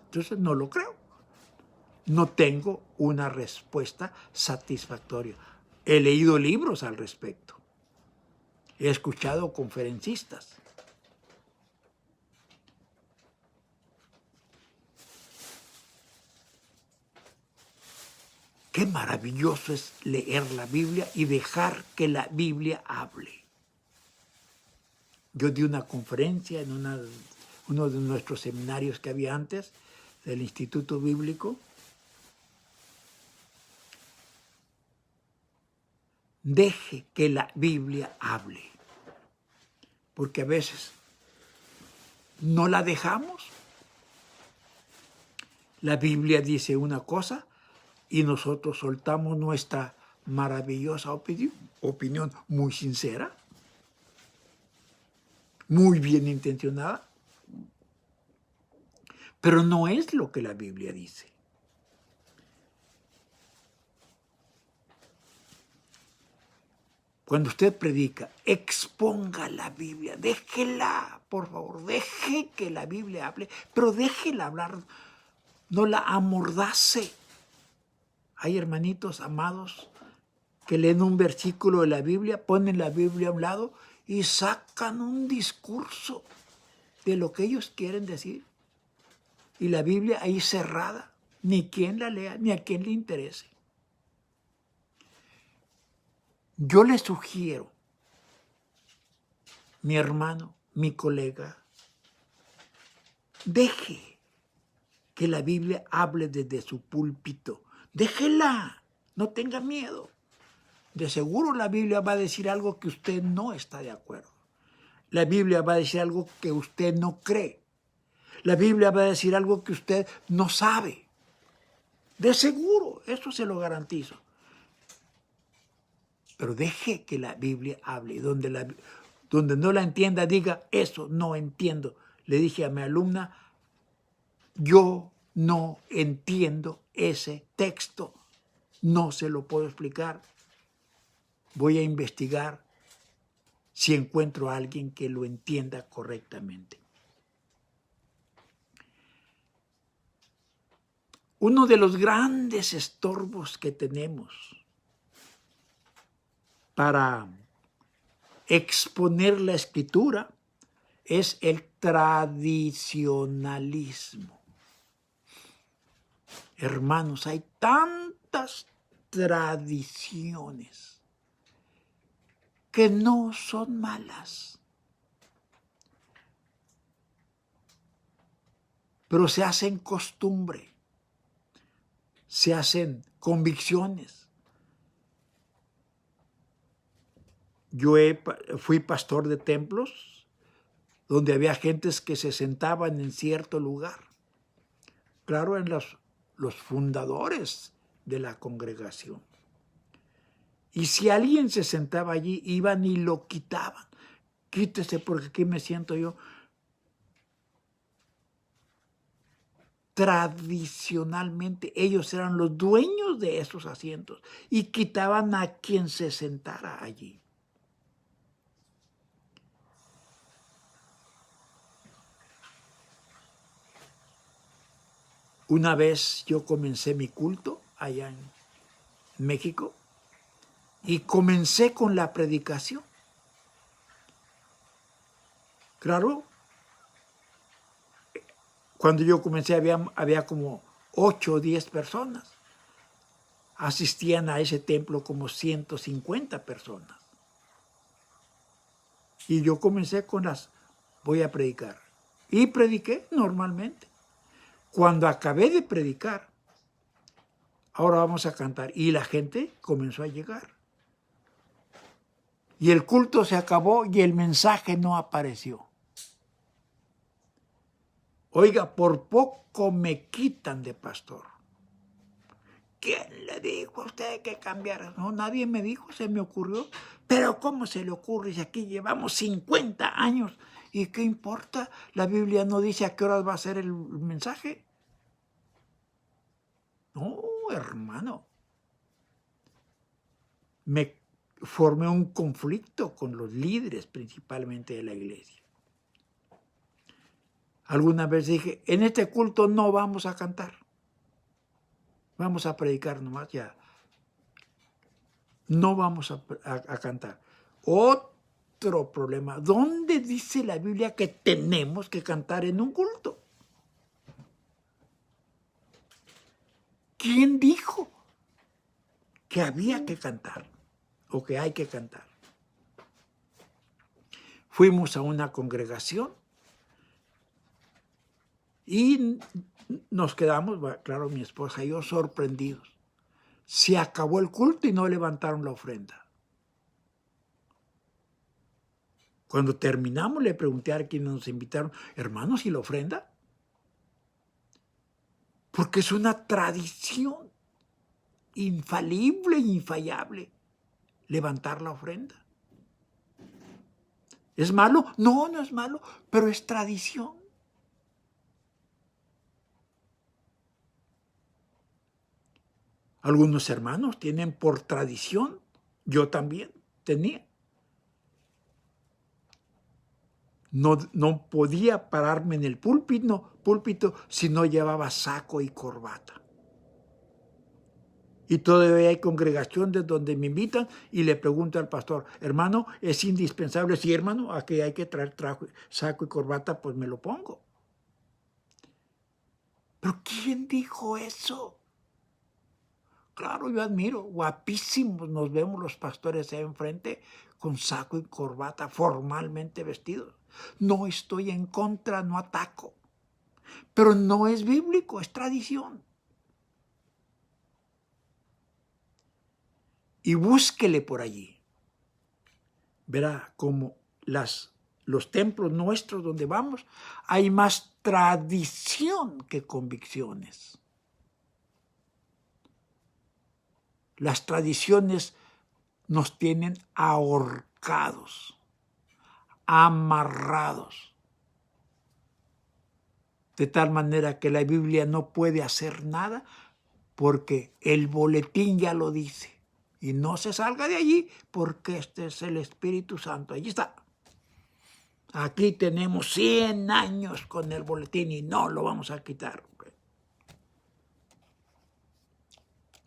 Entonces no lo creo. No tengo una respuesta satisfactoria. He leído libros al respecto. He escuchado conferencistas. Qué maravilloso es leer la Biblia y dejar que la Biblia hable. Yo di una conferencia en uno de nuestros seminarios que había antes, del Instituto Bíblico. Deje que la Biblia hable, porque a veces no la dejamos. La Biblia dice una cosa y nosotros soltamos nuestra maravillosa opinión muy sincera, muy bien intencionada, pero no es lo que la Biblia dice. Cuando usted predica, exponga la Biblia, déjela, por favor, deje que la Biblia hable, pero déjela hablar, no la amordace. Hay hermanitos amados que leen un versículo de la Biblia, ponen la Biblia a un lado y sacan un discurso de lo que ellos quieren decir. Y la Biblia ahí cerrada, ni quien la lea, ni a quien le interese. Yo le sugiero, mi hermano, mi colega, deje que la Biblia hable desde su púlpito. Déjela, no tenga miedo. De seguro la Biblia va a decir algo que usted no está de acuerdo. La Biblia va a decir algo que usted no cree. La Biblia va a decir algo que usted no sabe. De seguro, eso se lo garantizo. Pero deje que la Biblia hable. Donde no la entienda, diga, eso no entiendo. Le dije a mi alumna, yo no entiendo ese texto. No se lo puedo explicar. Voy a investigar si encuentro a alguien que lo entienda correctamente. Uno de los grandes estorbos que tenemos para exponer la Escritura es el tradicionalismo. Hermanos, hay tantas tradiciones que no son malas, pero se hacen costumbre, se hacen convicciones. Yo fui pastor de templos donde había gentes que se sentaban en cierto lugar. Claro, en los fundadores de la congregación. Y si alguien se sentaba allí, iban y lo quitaban. Quítese porque aquí me siento yo. Tradicionalmente ellos eran los dueños de esos asientos y quitaban a quien se sentara allí. Una vez yo comencé mi culto allá en México y comencé con la predicación. Claro, cuando yo comencé había como 8 o 10 personas. Asistían a ese templo como 150 personas. Y yo comencé voy a predicar. Y prediqué normalmente. Cuando acabé de predicar, ahora vamos a cantar. Y la gente comenzó a llegar. Y el culto se acabó y el mensaje no apareció. Oiga, por poco me quitan de pastor. ¿Quién le dijo a usted que cambiara? No, nadie me dijo, se me ocurrió. Pero ¿cómo se le ocurre si aquí llevamos 50 años? ¿Y qué importa? La Biblia no dice a qué horas va a ser el mensaje. No, hermano. Me formé un conflicto con los líderes, principalmente de la iglesia. Alguna vez dije, en este culto no vamos a cantar. Vamos a predicar nomás ya. no vamos a cantar. Otro problema, ¿dónde dice la Biblia que tenemos que cantar en un culto? ¿Quién dijo que había que cantar o que hay que cantar? Fuimos a una congregación y nos quedamos, claro, mi esposa y yo, sorprendidos. Se acabó el culto y no levantaron la ofrenda. Cuando terminamos le pregunté a quienes nos invitaron, hermanos, ¿y la ofrenda? Porque es una tradición infalible e infallable levantar la ofrenda. ¿Es malo? No, no es malo, pero es tradición. Algunos hermanos tienen por tradición, yo también tenía. No podía pararme en el púlpito si no llevaba saco y corbata. Y todavía hay congregaciones donde me invitan y le pregunto al pastor, hermano, ¿es indispensable? Sí, hermano, aquí hay que traer saco y corbata, pues me lo pongo. ¿Pero quién dijo eso? Claro, yo admiro, guapísimos nos vemos los pastores ahí enfrente con saco y corbata, formalmente vestidos. No estoy en contra, no ataco, pero no es bíblico, es tradición. Y búsquele por allí. Verá cómo los templos nuestros donde vamos hay más tradición que convicciones. Las tradiciones nos tienen ahorcados, amarrados, de tal manera que la Biblia no puede hacer nada porque el boletín ya lo dice. Y no se salga de allí porque este es el Espíritu Santo. Allí está. Aquí tenemos 100 años con el boletín y no lo vamos a quitar.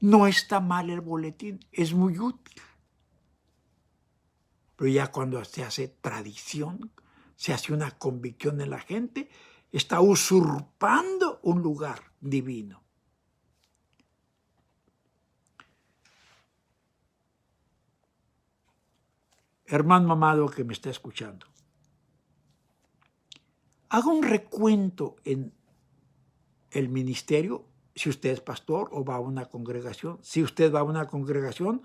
No está mal el boletín, es muy útil. Pero ya cuando se hace tradición, se hace una convicción en la gente, está usurpando un lugar divino. Hermano amado que me está escuchando, haga un recuento en el ministerio, si usted es pastor o va a una congregación. Si usted va a una congregación,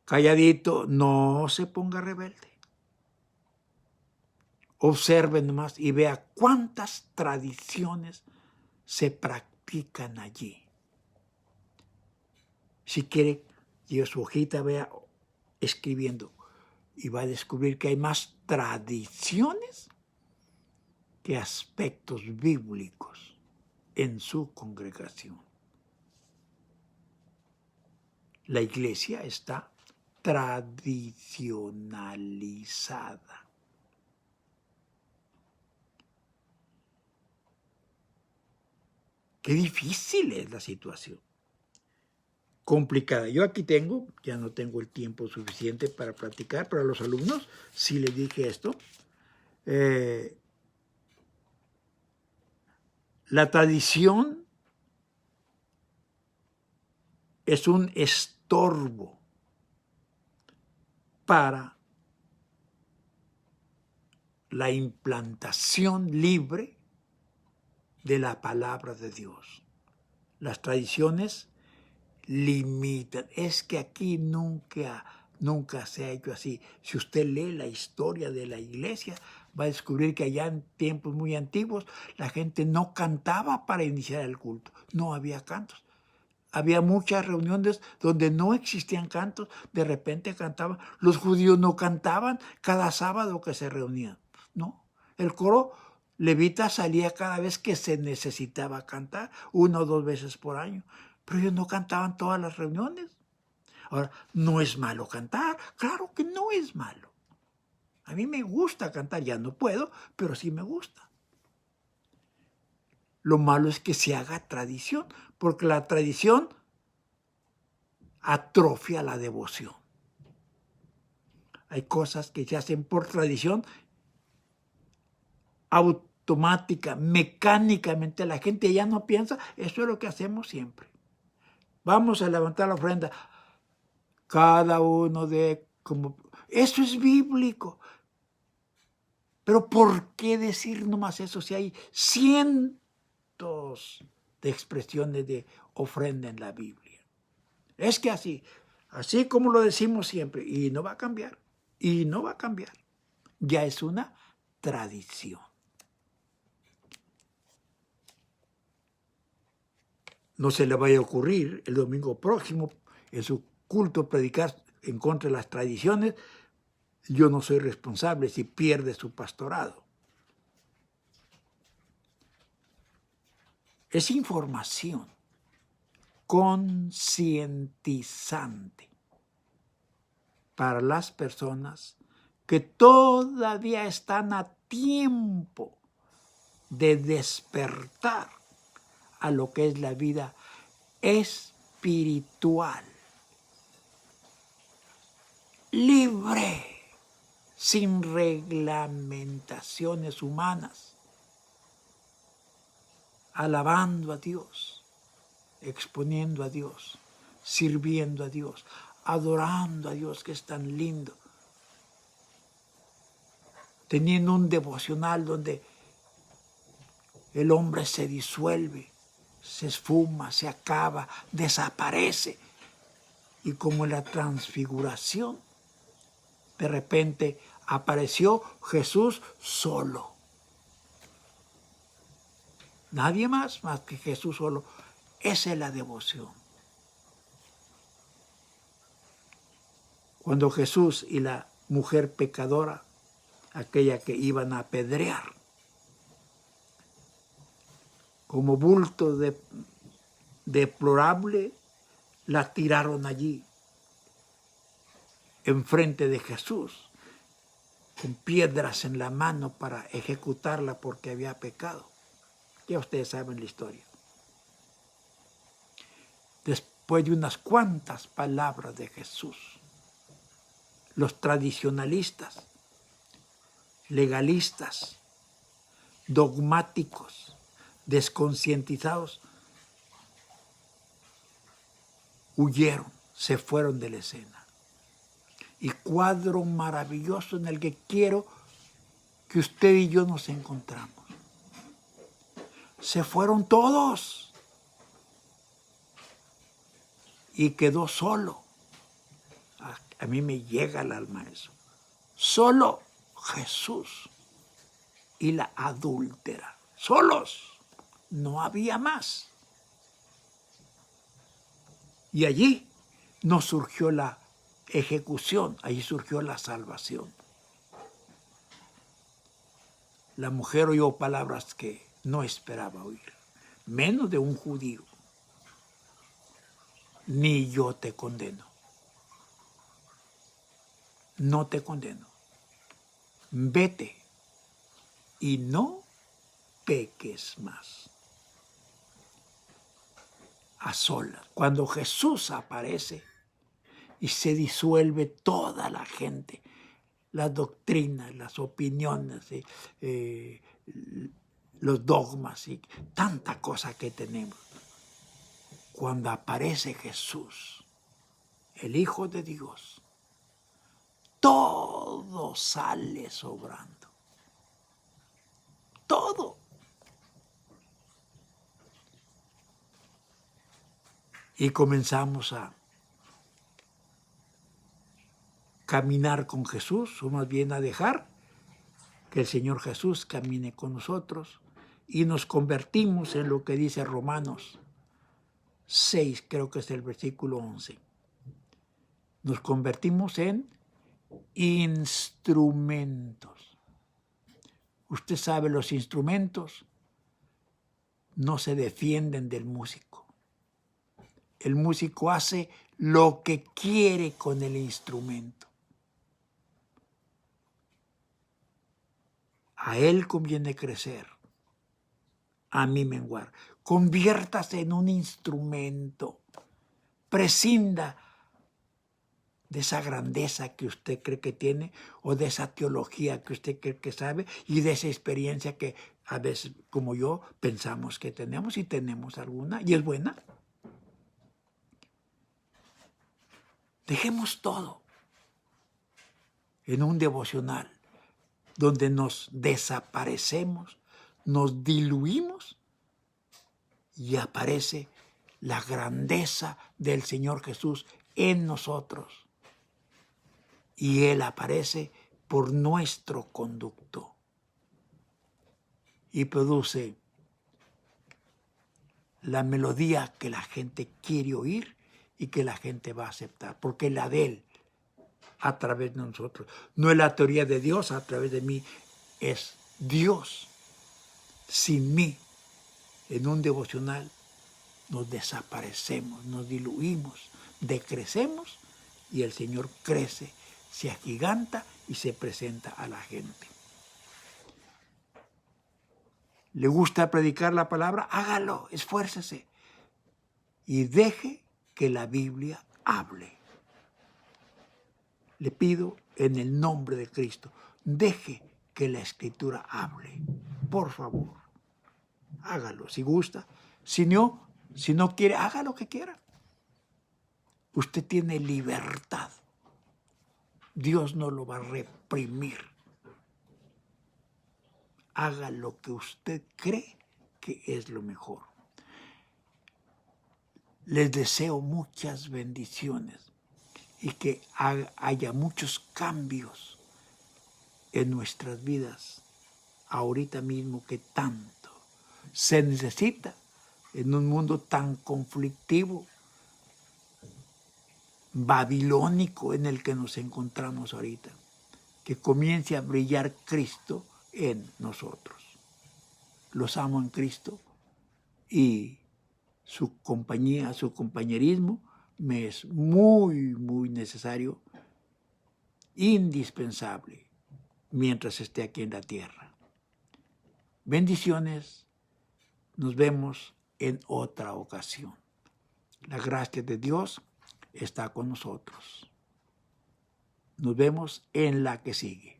calladito, no se ponga rebelde. Observe nomás y vea cuántas tradiciones se practican allí. Si quiere, lleve su hojita, vea escribiendo y va a descubrir que hay más tradiciones que aspectos bíblicos en su congregación. La iglesia está tradicionalizada. Qué difícil es la situación. Complicada. Yo aquí ya no tengo el tiempo suficiente para platicar, pero a los alumnos sí les dije esto. La tradición es un estorbo para la implantación libre de la palabra de Dios. Las tradiciones limitan. Es que aquí nunca se ha hecho así. Si usted lee la historia de la iglesia, va a descubrir que allá en tiempos muy antiguos la gente no cantaba para iniciar el culto. No había cantos. Había muchas reuniones donde no existían cantos. De repente cantaban. Los judíos no cantaban cada sábado que se reunían. No. El coro levita salía cada vez que se necesitaba cantar, 1 o 2 veces por año. Pero ellos no cantaban todas las reuniones. Ahora, ¿no es malo cantar? Claro que no es malo. A mí me gusta cantar, ya no puedo, pero sí me gusta. Lo malo es que se haga tradición, porque la tradición atrofia la devoción. Hay cosas que se hacen por tradición automática, mecánicamente. La gente ya no piensa, eso es lo que hacemos siempre. Vamos a levantar la ofrenda. Cada uno de como... Eso es bíblico. Pero ¿por qué decir nomás eso si hay cientos de expresiones de ofrenda en la Biblia? Es que así como lo decimos siempre, y no va a cambiar, y no va a cambiar. Ya es una tradición. No se le vaya a ocurrir el domingo próximo en su culto predicar en contra de las tradiciones. Yo no soy responsable si pierde su pastorado. Es información concientizante para las personas que todavía están a tiempo de despertar a lo que es la vida espiritual, libre, sin reglamentaciones humanas, alabando a Dios, exponiendo a Dios, sirviendo a Dios, adorando a Dios, que es tan lindo, teniendo un devocional donde el hombre se disuelve, se esfuma, se acaba, desaparece. Y como en la transfiguración, de repente apareció Jesús solo. Nadie más que Jesús solo. Esa es la devoción. Cuando Jesús y la mujer pecadora, aquella que iban a apedrear, como bulto deplorable, la tiraron allí, enfrente de Jesús, con piedras en la mano para ejecutarla porque había pecado. Ya ustedes saben la historia. Después de unas cuantas palabras de Jesús, los tradicionalistas, legalistas, dogmáticos, desconcientizados, huyeron, se fueron de la escena. Y cuadro maravilloso en el que quiero que usted y yo nos encontramos. Se fueron todos y quedó solo. A mí me llega al alma eso. Solo Jesús y la adúltera. Solos. No había más. Y allí no surgió la ejecución, allí surgió la salvación. La mujer oyó palabras que no esperaba oír, menos de un judío. Ni yo te condeno. No te condeno. Vete y no peques más. A solas. Cuando Jesús aparece y se disuelve toda la gente, las doctrinas, las opiniones, los dogmas y tanta cosa que tenemos. Cuando aparece Jesús, el Hijo de Dios, todo sale sobrando. Todo. Y comenzamos a caminar con Jesús, o más bien a dejar que el Señor Jesús camine con nosotros, y nos convertimos en lo que dice Romanos 6, creo que es el versículo 11. Nos convertimos en instrumentos. Usted sabe, los instrumentos no se defienden del músico. El músico hace lo que quiere con el instrumento. A él conviene crecer, a mí menguar. Conviértase en un instrumento. Prescinda de esa grandeza que usted cree que tiene, o de esa teología que usted cree que sabe, y de esa experiencia que a veces, como yo, pensamos que tenemos, y tenemos alguna, y es buena. Dejemos todo en un devocional donde nos desaparecemos, nos diluimos y aparece la grandeza del Señor Jesús en nosotros. Y Él aparece por nuestro conducto y produce la melodía que la gente quiere oír y que la gente va a aceptar, porque es la de Él a través de nosotros. No es la teoría de Dios a través de mí, es Dios sin mí. En un devocional nos desaparecemos, nos diluimos, decrecemos y el Señor crece, se agiganta y se presenta a la gente. ¿Le gusta predicar la palabra? Hágalo, esfuércese y deje que la Biblia hable. Le pido en el nombre de Cristo, deje que la Escritura hable. Por favor, hágalo si gusta. Si no quiere, haga lo que quiera. Usted tiene libertad. Dios no lo va a reprimir. Haga lo que usted cree que es lo mejor. Les deseo muchas bendiciones y que haya muchos cambios en nuestras vidas ahorita mismo, que tanto se necesita en un mundo tan conflictivo, babilónico en el que nos encontramos ahorita, que comience a brillar Cristo en nosotros. Los amo en Cristo y su compañía, su compañerismo me es muy, muy necesario, indispensable, mientras esté aquí en la tierra. Bendiciones, nos vemos en otra ocasión. La gracia de Dios está con nosotros. Nos vemos en la que sigue.